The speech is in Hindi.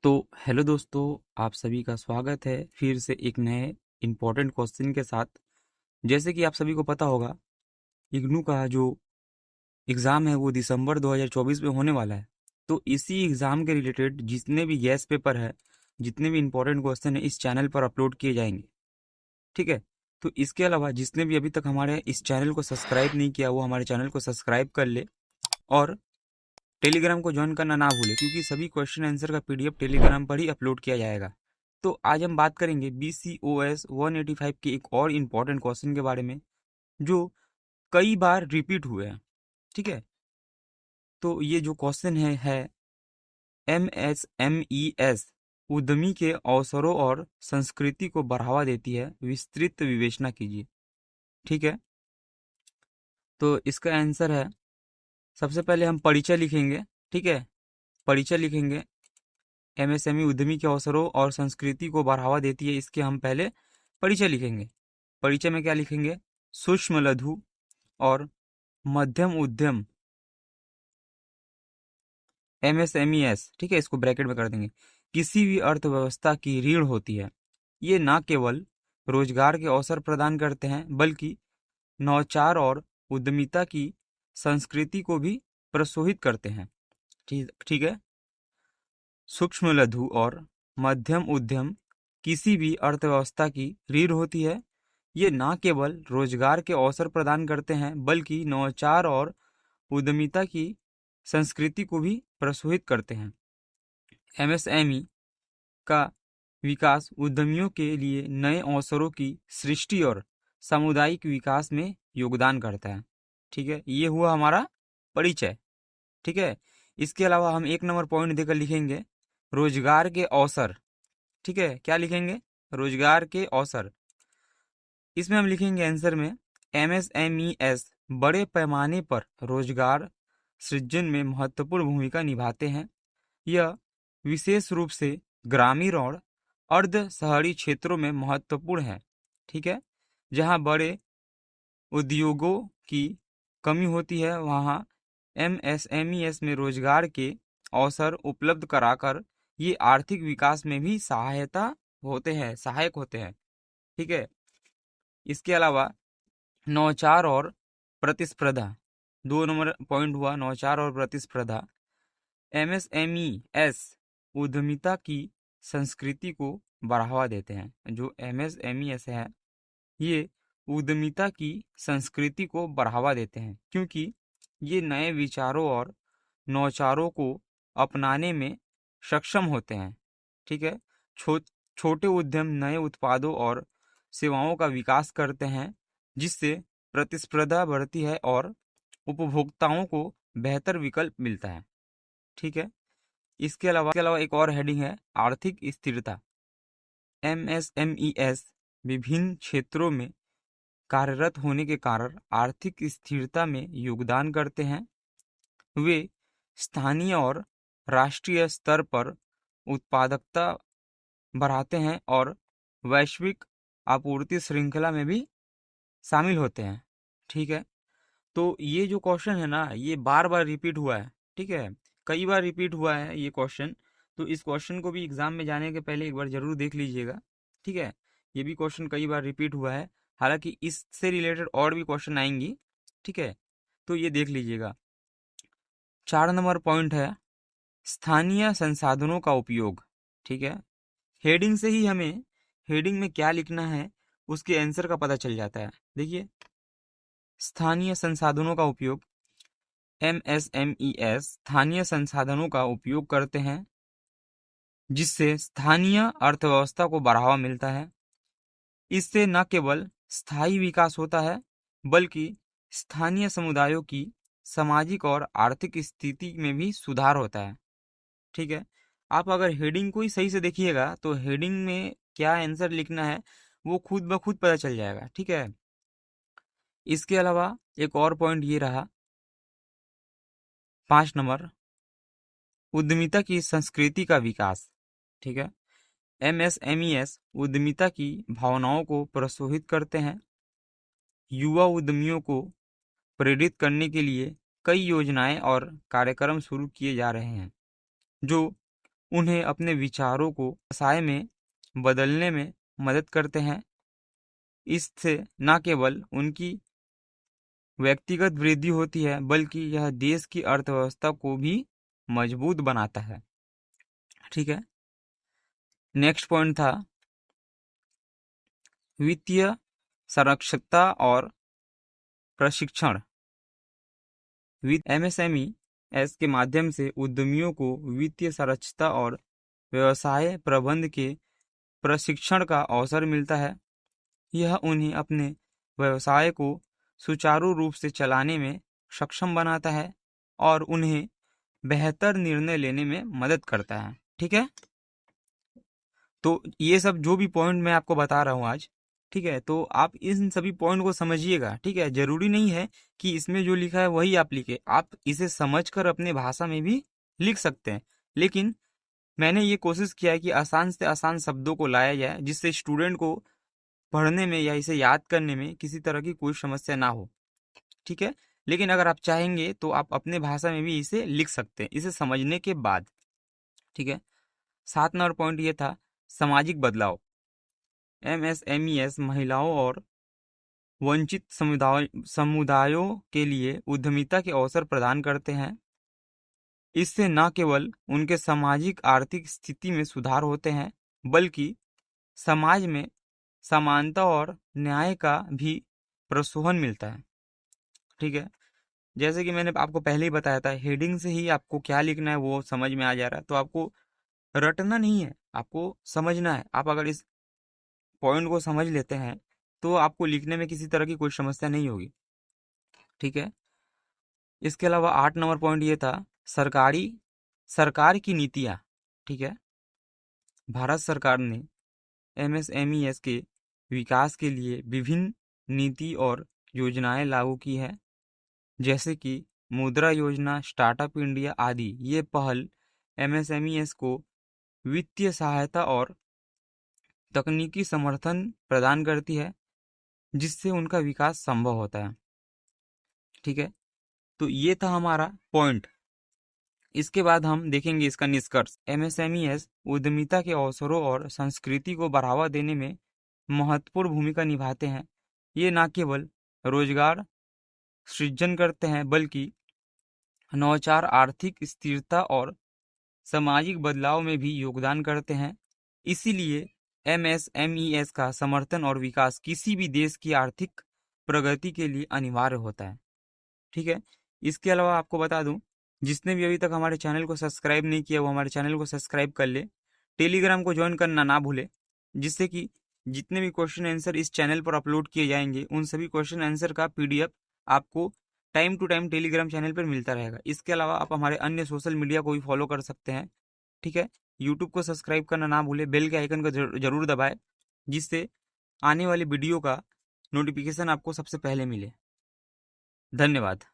तो हेलो दोस्तों, आप सभी का स्वागत है फिर से एक नए इम्पोर्टेंट क्वेश्चन के साथ। जैसे कि आप सभी को पता होगा, इग्नू का जो एग्ज़ाम है वो दिसंबर 2024 में होने वाला है। तो इसी एग्ज़ाम के रिलेटेड जितने भी गैस पेपर है, जितने भी इम्पोर्टेंट क्वेश्चन है, इस चैनल पर अपलोड किए जाएंगे। ठीक है। तो इसके अलावा जिसने भी अभी तक हमारे इस चैनल को सब्सक्राइब नहीं किया, वो हमारे चैनल को सब्सक्राइब कर ले और टेलीग्राम को ज्वाइन करना ना भूले, क्योंकि सभी क्वेश्चन आंसर का पीडीएफ टेलीग्राम पर ही अपलोड किया जाएगा। तो आज हम बात करेंगे BCOS 185 के एक और इम्पॉर्टेंट क्वेश्चन के बारे में, जो कई बार रिपीट हुए हैं। ठीक है। तो ये जो क्वेश्चन है MSMES उद्यमी के अवसरों और संस्कृति को बढ़ावा देती है, विस्तृत विवेचना कीजिए। ठीक है। तो इसका आंसर है, सबसे पहले हम परिचय लिखेंगे। ठीक है। परिचय लिखेंगे। एमएसएमई उद्यमी के अवसरों और संस्कृति को बढ़ावा देती है, इसके हम पहले परिचय लिखेंगे। परिचय में क्या लिखेंगे? सूक्ष्म लघु और मध्यम उद्यम, MSMES। ठीक है, इसको ब्रैकेट में कर देंगे। किसी भी अर्थव्यवस्था की रीढ़ होती है। ये न केवल रोजगार के अवसर प्रदान करते हैं, बल्कि नवाचार और उद्यमिता की संस्कृति को भी प्रोत्साहित करते हैं। ठीक ठीक है। सूक्ष्म लघु और मध्यम उद्यम किसी भी अर्थव्यवस्था की रीढ़ होती है। ये न केवल रोजगार के अवसर प्रदान करते हैं, बल्कि नवाचार और उद्यमिता की संस्कृति को भी प्रोत्साहित करते हैं। एमएसएमई का विकास उद्यमियों के लिए नए अवसरों की सृष्टि और सामुदायिक विकास में योगदान करता है। ठीक है, ये हुआ हमारा परिचय। ठीक है। इसके अलावा हम एक नंबर पॉइंट देकर लिखेंगे रोजगार के अवसर। ठीक है, क्या लिखेंगे? रोजगार के अवसर। इसमें हम लिखेंगे आंसर में, MSMES बड़े पैमाने पर रोजगार सृजन में महत्वपूर्ण भूमिका निभाते हैं। यह विशेष रूप से ग्रामीण और अर्ध शहरी क्षेत्रों में महत्वपूर्ण है। ठीक है। जहां बड़े उद्योगों की कमी होती है, वहां MSMES में रोजगार के अवसर उपलब्ध कराकर ये आर्थिक विकास में भी सहायक होते हैं। ठीक है। इसके अलावा नवाचार और प्रतिस्पर्धा, 2 नंबर पॉइंट हुआ नवाचार और प्रतिस्पर्धा। MSMES उद्यमिता की संस्कृति को बढ़ावा देते हैं। जो MSMES है, ये उद्यमिता की संस्कृति को बढ़ावा देते हैं, क्योंकि ये नए विचारों और नवाचारों को अपनाने में सक्षम होते हैं। ठीक है। छो, छोटे उद्यम नए उत्पादों और सेवाओं का विकास करते हैं, जिससे प्रतिस्पर्धा बढ़ती है और उपभोक्ताओं को बेहतर विकल्प मिलता है। ठीक है। इसके अलावा एक और हेडिंग है आर्थिक स्थिरता। MSMES विभिन्न क्षेत्रों में कार्यरत होने के कारण आर्थिक स्थिरता में योगदान करते हैं। वे स्थानीय और राष्ट्रीय स्तर पर उत्पादकता बढ़ाते हैं और वैश्विक आपूर्ति श्रृंखला में भी शामिल होते हैं। ठीक है। तो ये जो क्वेश्चन है ना, ये बार बार रिपीट हुआ है। ठीक है, कई बार रिपीट हुआ है ये क्वेश्चन। तो इस क्वेश्चन को भी एग्जाम में जाने के पहले एक बार जरूर देख लीजिएगा। ठीक है। ये भी क्वेश्चन कई बार रिपीट हुआ है, हालांकि इससे रिलेटेड और भी क्वेश्चन आएंगी। ठीक है, तो ये देख लीजिएगा। 4 नंबर पॉइंट है स्थानीय संसाधनों का उपयोग। ठीक है। हेडिंग से ही हमें हेडिंग में क्या लिखना है उसके आंसर का पता चल जाता है। देखिए, स्थानीय संसाधनों का उपयोग। MSMES स्थानीय संसाधनों का उपयोग करते हैं, जिससे स्थानीय अर्थव्यवस्था को बढ़ावा मिलता है। इससे न केवल स्थायी विकास होता है, बल्कि स्थानीय समुदायों की सामाजिक और आर्थिक स्थिति में भी सुधार होता है। ठीक है। आप अगर हेडिंग को ही सही से देखिएगा तो हेडिंग में क्या आंसर लिखना है वो खुद ब खुद पता चल जाएगा। ठीक है। इसके अलावा एक और पॉइंट ये रहा 5 नंबर, उद्यमिता की संस्कृति का विकास। ठीक है। MSMES उद्यमिता की भावनाओं को प्रोत्साहित करते हैं। युवा उद्यमियों को प्रेरित करने के लिए कई योजनाएं और कार्यक्रम शुरू किए जा रहे हैं, जो उन्हें अपने विचारों को व्यवसाय में बदलने में मदद करते हैं। इससे न केवल उनकी व्यक्तिगत वृद्धि होती है बल्कि यह देश की अर्थव्यवस्था को भी मजबूत बनाता है। ठीक है, नेक्स्ट पॉइंट था वित्तीय साक्षरता और प्रशिक्षण। एमएसएमई एस के माध्यम से उद्यमियों को वित्तीय साक्षरता और व्यवसाय प्रबंधन के प्रशिक्षण का अवसर मिलता है। यह उन्हें अपने व्यवसाय को सुचारू रूप से चलाने में सक्षम बनाता है और उन्हें बेहतर निर्णय लेने में मदद करता है। ठीक है, तो ये सब जो भी पॉइंट मैं आपको बता रहा हूँ आज, ठीक है, तो आप इन सभी पॉइंट को समझिएगा। ठीक है, जरूरी नहीं है कि इसमें जो लिखा है वही आप लिखे, आप इसे समझकर अपने भाषा में भी लिख सकते हैं, लेकिन मैंने ये कोशिश किया है कि आसान से आसान शब्दों को लाया जाए जिससे स्टूडेंट को पढ़ने में या इसे याद करने में किसी तरह की कोई समस्या ना हो। ठीक है, लेकिन अगर आप चाहेंगे तो आप अपने भाषा में भी इसे लिख सकते हैं इसे समझने के बाद। ठीक है, 7 नंबर पॉइंट ये था सामाजिक बदलाव। एमएसएमईएस महिलाओं और वंचित समुदायों के लिए उद्यमिता के अवसर प्रदान करते हैं। इससे न केवल उनके सामाजिक आर्थिक स्थिति में सुधार होते हैं बल्कि समाज में समानता और न्याय का भी प्रोत्साहन मिलता है। ठीक है, जैसे कि मैंने आपको पहले ही बताया था, हेडिंग से ही आपको क्या लिखना है वो समझ में आ जा रहा है, तो आपको रटना नहीं है, आपको समझना है। आप अगर इस पॉइंट को समझ लेते हैं तो आपको लिखने में किसी तरह की कोई समस्या नहीं होगी। ठीक है, इसके अलावा 8 नंबर पॉइंट ये था सरकार की नीतियाँ। ठीक है, भारत सरकार ने एमएसएमईएस के विकास के लिए विभिन्न नीति और योजनाएं लागू की है, जैसे कि मुद्रा योजना, स्टार्टअप इंडिया आदि। ये पहल एमएसएमईएस को वित्तीय सहायता और तकनीकी समर्थन प्रदान करती है जिससे उनका विकास संभव होता है। ठीक है, तो ये था हमारा पॉइंट। इसके बाद हम देखेंगे इसका निष्कर्ष। एमएसएमईएस उद्यमिता के अवसरों और संस्कृति को बढ़ावा देने में महत्वपूर्ण भूमिका निभाते हैं। ये न केवल रोजगार सृजन करते हैं बल्कि नवाचार, आर्थिक स्थिरता और सामाजिक बदलाव में भी योगदान करते हैं। इसीलिए एमएसएमईएस का समर्थन और विकास किसी भी देश की आर्थिक प्रगति के लिए अनिवार्य होता है। ठीक है, इसके अलावा आपको बता दूं, जिसने भी अभी तक हमारे चैनल को सब्सक्राइब नहीं किया वो हमारे चैनल को सब्सक्राइब कर ले। टेलीग्राम को ज्वाइन करना ना भूले, जिससे कि जितने भी क्वेश्चन आंसर इस चैनल पर अपलोड किए जाएंगे उन सभी क्वेश्चन आंसर का पीडीएफ आपको time to time Telegram channel पर मिलता रहेगा। इसके अलावा आप हमारे अन्य सोशल मीडिया को भी फॉलो कर सकते हैं। ठीक है, यूट्यूब को सब्सक्राइब करना ना भूले, बेल के आइकन को जरूर दबाएं जिससे आने वाली वीडियो का नोटिफिकेशन आपको सबसे पहले मिले। धन्यवाद।